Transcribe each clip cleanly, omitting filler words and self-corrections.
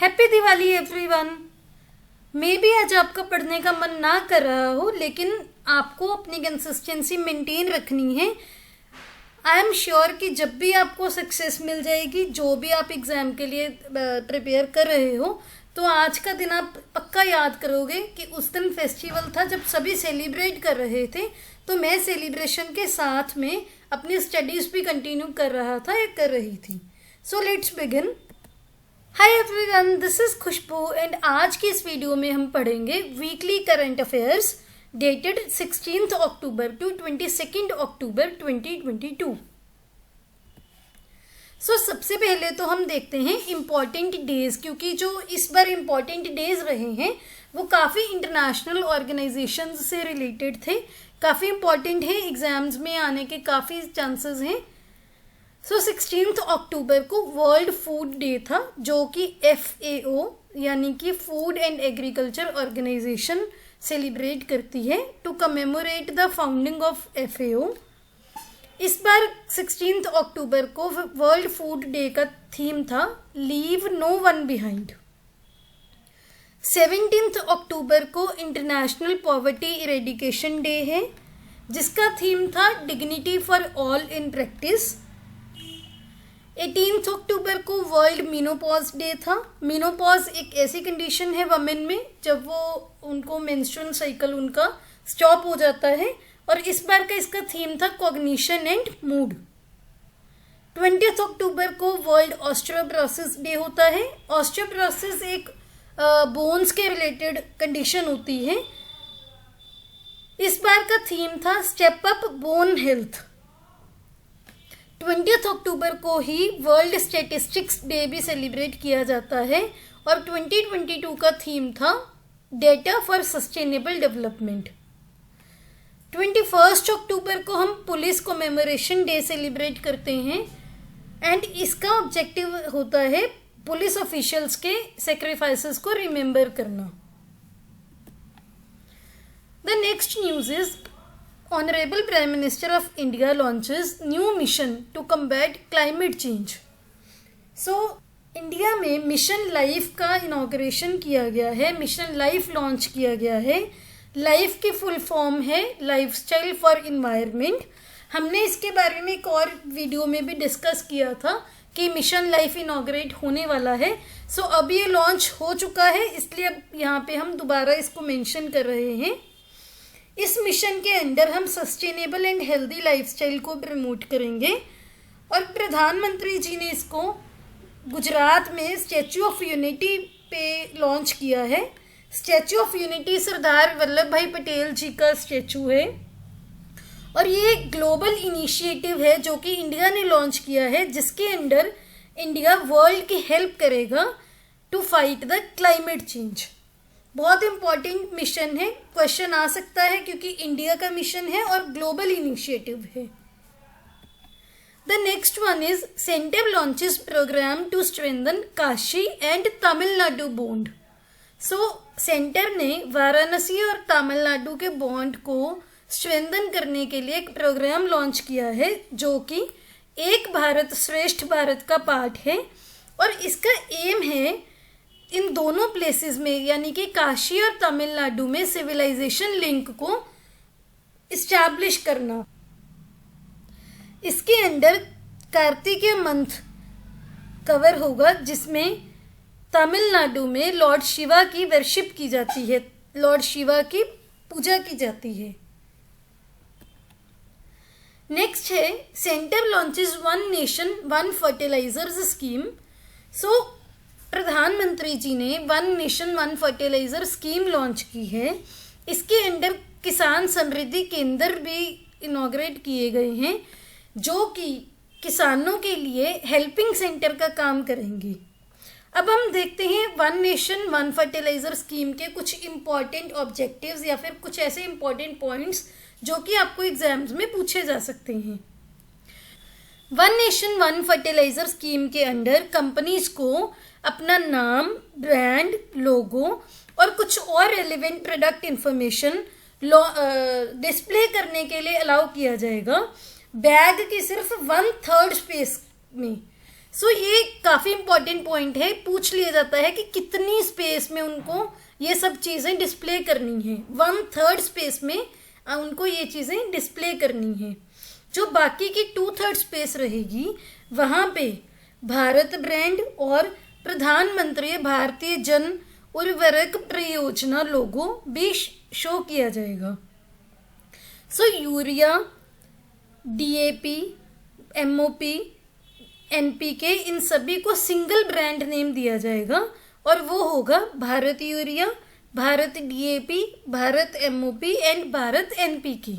Happy Diwali everyone. May be आज आपका पढ़ने का मन ना कर रहा हो, लेकिन आपको अपनी कंसिस्टेंसी मेंटेन रखनी है। आई एम श्योर कि जब भी आपको सक्सेस मिल जाएगी, जो भी आप एग्ज़ाम के लिए प्रिपेयर कर रहे हो, तो आज का दिन आप पक्का याद करोगे कि उस दिन फेस्टिवल था जब सभी सेलिब्रेट कर रहे थे, तो मैं सेलिब्रेशन के साथ में अपनी स्टडीज़ भी कंटिन्यू कर रहा था या कर रही थी। So let's begin. Hi everyone, this is Khushboo and आज की इस वीडियो में हम पढ़ेंगे weekly current affairs dated 16 October to 22 October 2022। सबसे पहले तो हम देखते हैं इम्पॉर्टेंट डेज, क्योंकि जो इस बार इम्पॉर्टेंट डेज रहे हैं वो काफ़ी इंटरनेशनल ऑर्गेनाइजेशंस से रिलेटेड थे, काफ़ी इम्पॉर्टेंट है, एग्जाम्स में आने के काफ़ी चांसेस हैं। 16 अक्टूबर को वर्ल्ड फूड डे था, जो कि FAO यानी कि food and agriculture organisation celebrate करती है to commemorate the founding of FAO। इस बार 16 अक्टूबर को वर्ल्ड फूड डे का थीम था leave no one behind. 17 October को इंटरनेशनल पॉवर्टी इरेडिकेशन डे है, जिसका थीम था dignity for all in practice. 18 October को वर्ल्ड मीनोपॉज डे था। मीनोपॉज एक ऐसी कंडीशन है वमेन में जब वो उनको मेंस्ट्रुअल साइकिल उनका स्टॉप हो जाता है, और इस बार का इसका थीम था कॉग्निशन एंड मूड। 20 अक्टूबर को वर्ल्ड ऑस्टियोपोरोसिस डे होता है। ऑस्टियोपोरोसिस एक बोन्स के रिलेटेड कंडीशन होती है। इस बार का थीम था स्टेप अप बोन हेल्थ। 20 अक्टूबर को ही वर्ल्ड स्टैटिस्टिक्स डे भी सेलिब्रेट किया जाता है, और 2022 का थीम था डेटा फॉर सस्टेनेबल डेवलपमेंट। 21 अक्टूबर को हम पुलिस कमेमोरेशन डे सेलिब्रेट करते हैं, एंड इसका ऑब्जेक्टिव होता है पुलिस ऑफिशियल्स के सेक्रीफाइसेस को रिमेंबर करना। The next news is Honorable Prime Minister of India launches new mission to combat climate change. India में मिशन लाइफ का इनॉग्रेशन किया गया है, मिशन लाइफ लॉन्च किया गया है। लाइफ की फुल फॉर्म है लाइफस्टाइल फॉर इन्वायरमेंट। हमने इसके बारे में एक और वीडियो में भी डिस्कस किया था कि मिशन लाइफ इनॉग्रेट होने वाला है। अब ये लॉन्च हो चुका है, इसलिए अब यहाँ पे हम दोबारा इसको मेंशन कर रहे हैं। इस मिशन के अंडर हम सस्टेनेबल एंड हेल्दी लाइफस्टाइल को प्रमोट करेंगे, और प्रधानमंत्री जी ने इसको गुजरात में स्टैचू ऑफ यूनिटी पे लॉन्च किया है। Statue of unity Sardar Vallabh भाई पटेल जी का स्टैचू है, और ये ग्लोबल इनिशिएटिव है जो कि इंडिया ने लॉन्च किया है, जिसके अंडर इंडिया वर्ल्ड की हेल्प करेगा to fight the climate change. बहुत इंपॉर्टेंट मिशन है, क्वेश्चन आ सकता है क्योंकि इंडिया का मिशन है और ग्लोबल इनिशिएटिव है। The next one is centre launches programme to strengthen Kashi and Tamil Nadu bond. Centre ने वाराणसी और तमिलनाडु के बॉन्ड को स्ट्रेंथन करने के लिए एक प्रोग्राम लॉन्च किया है, जो कि एक भारत श्रेष्ठ भारत का पार्ट है, और इसका एम है इन दोनों प्लेसेस में यानी कि काशी और तमिलनाडु में सिविलाइजेशन लिंक को इस्टेब्लिश करना। इसके अंडर कार्तिकेय मंथ कवर होगा, जिसमें तमिलनाडु में लॉर्ड शिवा की वर्शिप की जाती है, लॉर्ड शिवा की पूजा की जाती है। नेक्स्ट है centre launches one nation one fertilisers scheme. प्रधानमंत्री जी ने one nation one fertiliser scheme launch की है। इसके अंडर किसान समृद्धि केंद्र भी इनॉग्रेट किए गए हैं, जो कि किसानों के लिए हेल्पिंग सेंटर का काम करेंगे। अब हम देखते हैं one nation one fertiliser scheme के कुछ इम्पॉर्टेंट ऑब्जेक्टिव्स या फिर कुछ ऐसे इम्पॉर्टेंट पॉइंट्स जो कि आपको एग्जाम्स में पूछे जा सकते हैं। One nation one fertiliser scheme के अंडर कंपनीज को अपना नाम, ब्रांड, लोगो और कुछ और रेलिवेंट प्रोडक्ट इंफॉर्मेशन डिस्प्ले करने के लिए अलाउ किया जाएगा बैग की सिर्फ 1/3 स्पेस में। सो ये काफ़ी इंपॉर्टेंट पॉइंट है, पूछ लिया जाता है कि कितनी स्पेस में उनको ये सब चीज़ें डिस्प्ले करनी है। 1/3 स्पेस में उनको ये चीज़ें डिस्प्ले करनी है। जो बाकी की 2/3 स्पेस रहेगी वहाँ पे भारत ब्रांड और प्रधानमंत्री भारतीय जन उर्वरक परियोजना लोगो भी शो किया जाएगा। सो यूरिया, DAP, MOP, NPK, इन सभी को सिंगल ब्रांड नेम दिया जाएगा और वो होगा Bharat urea, Bharat DAP, Bharat MOP and Bharat NPK।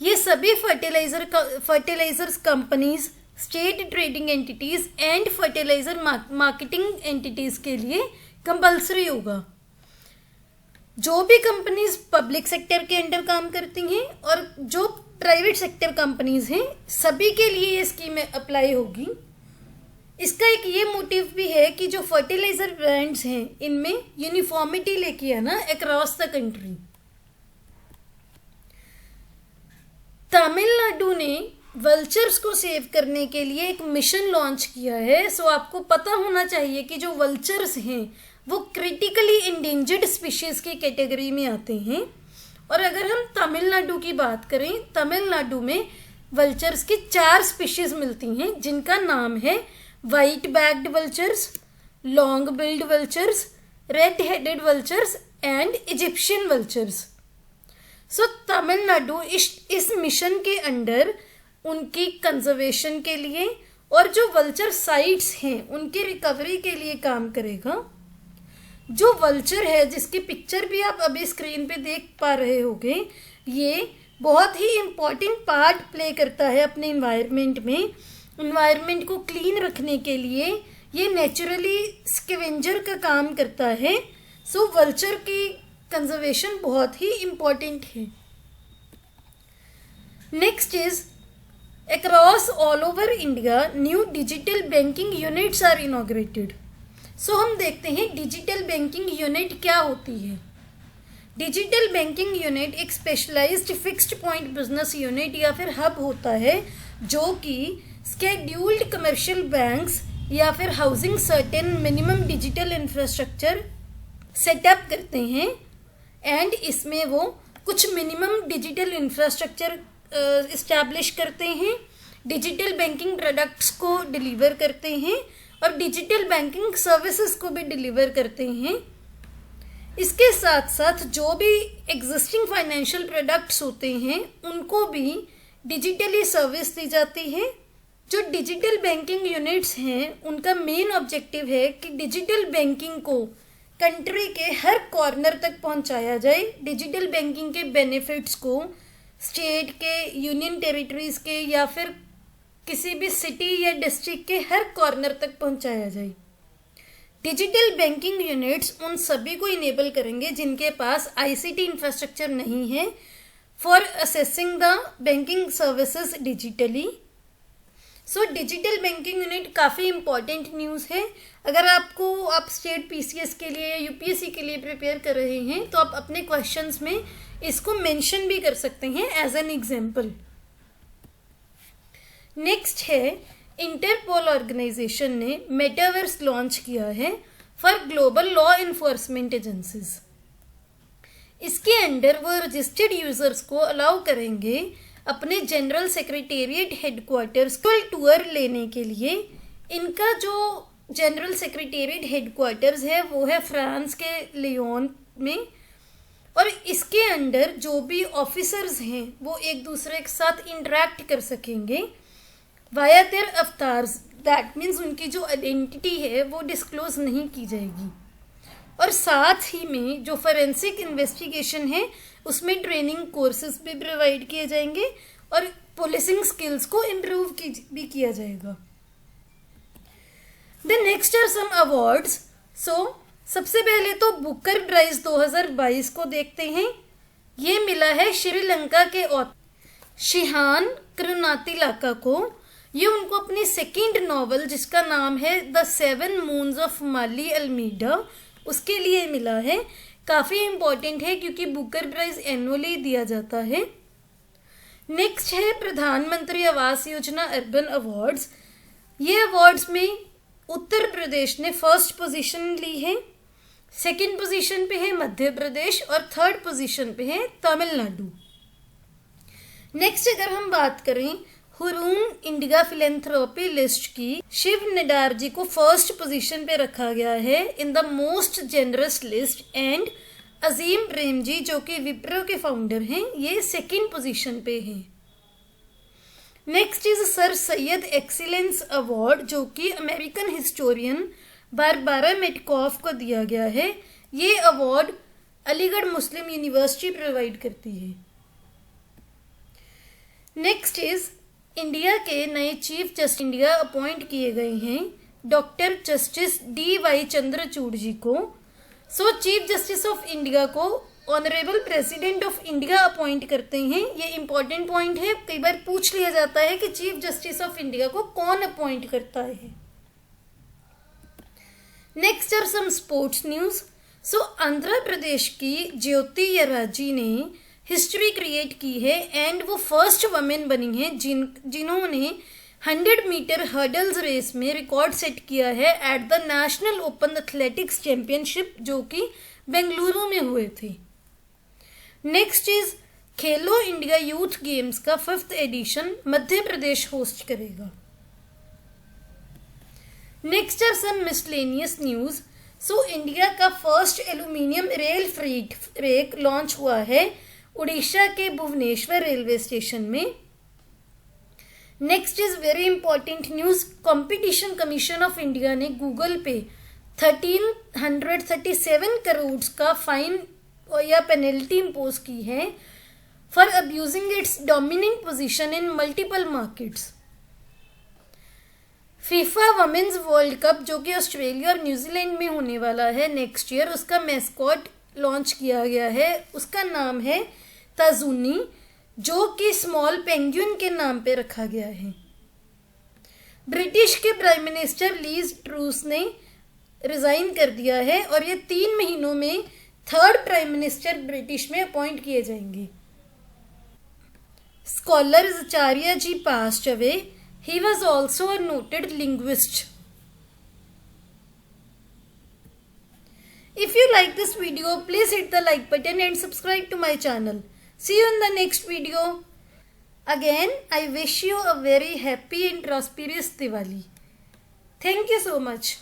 ये सभी fertilisers companies, state trading entities and fertiliser marketing entities के लिए कंपल्सरी होगा। जो भी कंपनीज पब्लिक सेक्टर के अंडर काम करती हैं और जो प्राइवेट सेक्टर कंपनीज हैं, सभी के लिए ये स्कीम अप्लाई होगी। इसका एक ये मोटिव भी है कि जो फर्टिलाइजर ब्रांड्स हैं इनमें यूनिफॉर्मिटी लेके आना अक्रॉस द कंट्री। तमिलनाडु ने वल्चर्स को सेव करने के लिए एक मिशन लॉन्च किया है। सो आपको पता होना चाहिए कि जो वल्चर्स हैं वो क्रिटिकली इंडेंजर्ड स्पीशीज की कैटेगरी में आते हैं। और अगर हम तमिलनाडु की बात करें, तमिलनाडु में वल्चर्स की 4 स्पीशीज मिलती हैं जिनका नाम है white backed vultures, long billed vultures, red headed vultures and Egyptian vultures. So Tamil Nadu इस मिशन के अंडर उनकी कंजर्वेशन के लिए और जो वल्चर साइट्स हैं उनकी रिकवरी के लिए काम करेगा। जो वल्चर है जिसकी पिक्चर भी आप अभी स्क्रीन पे देख पा रहे होंगे, ये बहुत ही इम्पॉर्टेंट पार्ट प्ले करता है अपने इन्वायरमेंट में। इन्वायरमेंट को क्लीन रखने के लिए ये नेचुरली स्कैवेंजर का काम करता है। सो वल्चर की कंजर्वेशन बहुत ही इम्पॉर्टेंट है। Next is across all over India new digital banking units are inaugurated. So हम देखते हैं डिजिटल बैंकिंग यूनिट क्या होती है। डिजिटल बैंकिंग यूनिट एक specialized fixed point business unit या फिर हब होता है जो कि स्केड्यूल्ड कमर्शियल बैंक्स या फिर housing certain minimum digital infrastructure setup करते हैं एंड इसमें वो कुछ मिनिमम डिजिटल इंफ्रास्ट्रक्चर इस्टेब्लिश करते हैं, डिजिटल बैंकिंग प्रोडक्ट्स को डिलीवर करते हैं और डिजिटल बैंकिंग सर्विसेज को भी डिलीवर करते हैं। इसके साथ साथ जो भी एग्जिस्टिंग फाइनेंशियल प्रोडक्ट्स होते हैं उनको भी डिजिटली सर्विस दी जाती है। जो डिजिटल बैंकिंग यूनिट्स हैं उनका मेन ऑब्जेक्टिव है कि डिजिटल बैंकिंग को कंट्री के हर कॉर्नर तक पहुंचाया जाए, डिजिटल बैंकिंग के बेनिफिट्स को स्टेट के, यूनियन टेरिटरीज के या फिर किसी भी सिटी या डिस्ट्रिक्ट के हर कॉर्नर तक पहुंचाया जाए। डिजिटल बैंकिंग यूनिट्स उन सभी को इनेबल करेंगे जिनके पास ICT इंफ्रास्ट्रक्चर नहीं है for assessing the banking services digitally. So digital banking unit काफ़ी इंपॉर्टेंट न्यूज़ है। अगर आप स्टेट PCS के लिए या UPSC के लिए प्रिपेयर कर रहे हैं तो आप अपने क्वेश्चंस में इसको मेंशन भी कर सकते हैं एज एन एग्जाम्पल। नेक्स्ट है इंटरपोल ऑर्गेनाइजेशन ने मेटावर्स लॉन्च किया है for global law enforcement agencies. इसके अंडर वो रजिस्टर्ड यूजर्स को अलाउ करेंगे अपने जनरल सेक्रेटेरिएट हेडक्वार्टर्स को टूर लेने के लिए। इनका जो जनरल सेक्रेटेरिएट हेडक्वार्टर्स है वो है फ्रांस के लियोन में और इसके अंडर जो भी ऑफिसर्स हैं वो एक दूसरे के साथ इंटरेक्ट कर सकेंगे via their avatars. That means उनकी जो आइडेंटिटी है वो डिस्क्लोज नहीं की जाएगी। और साथ ही में जो फॉरेंसिक इन्वेस्टिगेशन है उसमें ट्रेनिंग कोर्सेज भी प्रोवाइड किए जाएंगे और पुलिसिंग स्किल्स को इम्प्रूव भी किया जाएगा। The next are some awards. So सबसे पहले तो बुकर प्राइज 2022 को देखते हैं। ये मिला है श्रीलंका के शिहान करुनातिलाका को। ये उनको अपनी सेकेंड नॉवल जिसका नाम है the 7 moons of Mali Almeida उसके लिए मिला है। काफ़ी इम्पॉर्टेंट है क्योंकि बुकर प्राइज एनुअली दिया जाता है। नेक्स्ट है प्रधानमंत्री आवास योजना अर्बन अवार्ड्स। ये अवार्ड्स में उत्तर प्रदेश ने फर्स्ट पोजीशन ली है, सेकंड पोजीशन पे है मध्य प्रदेश और थर्ड पोजीशन पे है तमिलनाडु। नेक्स्ट अगर हम बात करें हुरून इंडिया फिलेंथ्रोपी लिस्ट की, शिव नडार जी को फर्स्ट पोजीशन पे रखा गया है in the most generous list and Azim Premji जो कि विप्रो के फाउंडर हैं, ये सेकंड पोजीशन पे हैं। Next is sir Syed excellence award जो कि अमेरिकन हिस्टोरियन बारबारा मेटकॉफ को दिया गया है। ये अवार्ड अलीगढ़ मुस्लिम यूनिवर्सिटी प्रोवाइड करती है। नेक्स्ट इज इंडिया के नए चीफ जस्टिस इंडिया अपॉइंट किए गए हैं doctor justice DY Chandrachud ji को। So chief justice of India को honourable president of India appoint करते हैं। ये इंपॉर्टेंट पॉइंट है, कई बार पूछ लिया जाता है कि चीफ जस्टिस ऑफ इंडिया को कौन अपॉइंट करता है। Next are some sports news. So Andhra Pradesh की ज्योति यराजी ने हिस्ट्री क्रिएट की है एंड वो फर्स्ट वमेन बनी है जिन्होंने 100 मीटर हर्डल्स रेस में रिकॉर्ड सेट किया है at the national open athletics championship जो कि बेंगलुरु में हुए थे। Next is Khelo India youth games का 5th edition Madhya Pradesh host करेगा। Next are some miscellaneous news. So India का first aluminium rail freight rake launch हुआ है उड़ीसा के भुवनेश्वर रेलवे स्टेशन में। Next is very important news, competition commission of India ने Google पे 1337 करोड़ का फाइन या पेनल्टी इम्पोज की है for abusing its dominant position in multiple markets. FIFA women's world cup जो कि ऑस्ट्रेलिया और न्यूजीलैंड में होने वाला है नेक्स्ट ईयर, उसका मैस्कॉट लॉन्च किया गया है। उसका नाम है ताजुनी जो कि स्मॉल पेंगुइन के नाम पे रखा गया है। ब्रिटिश के प्राइम मिनिस्टर लीज ट्रूस ने रिजाइन कर दिया है और ये 3 महीनों में 3rd प्राइम मिनिस्टर ब्रिटिश में अपॉइंट किए जाएंगे। Scholar Acharya ji passed away. He was also a noted linguist. If you like this video, please hit the like button and subscribe to my channel. See you in the next video. Again, I wish you a very happy and prosperous Diwali. Thank you so much.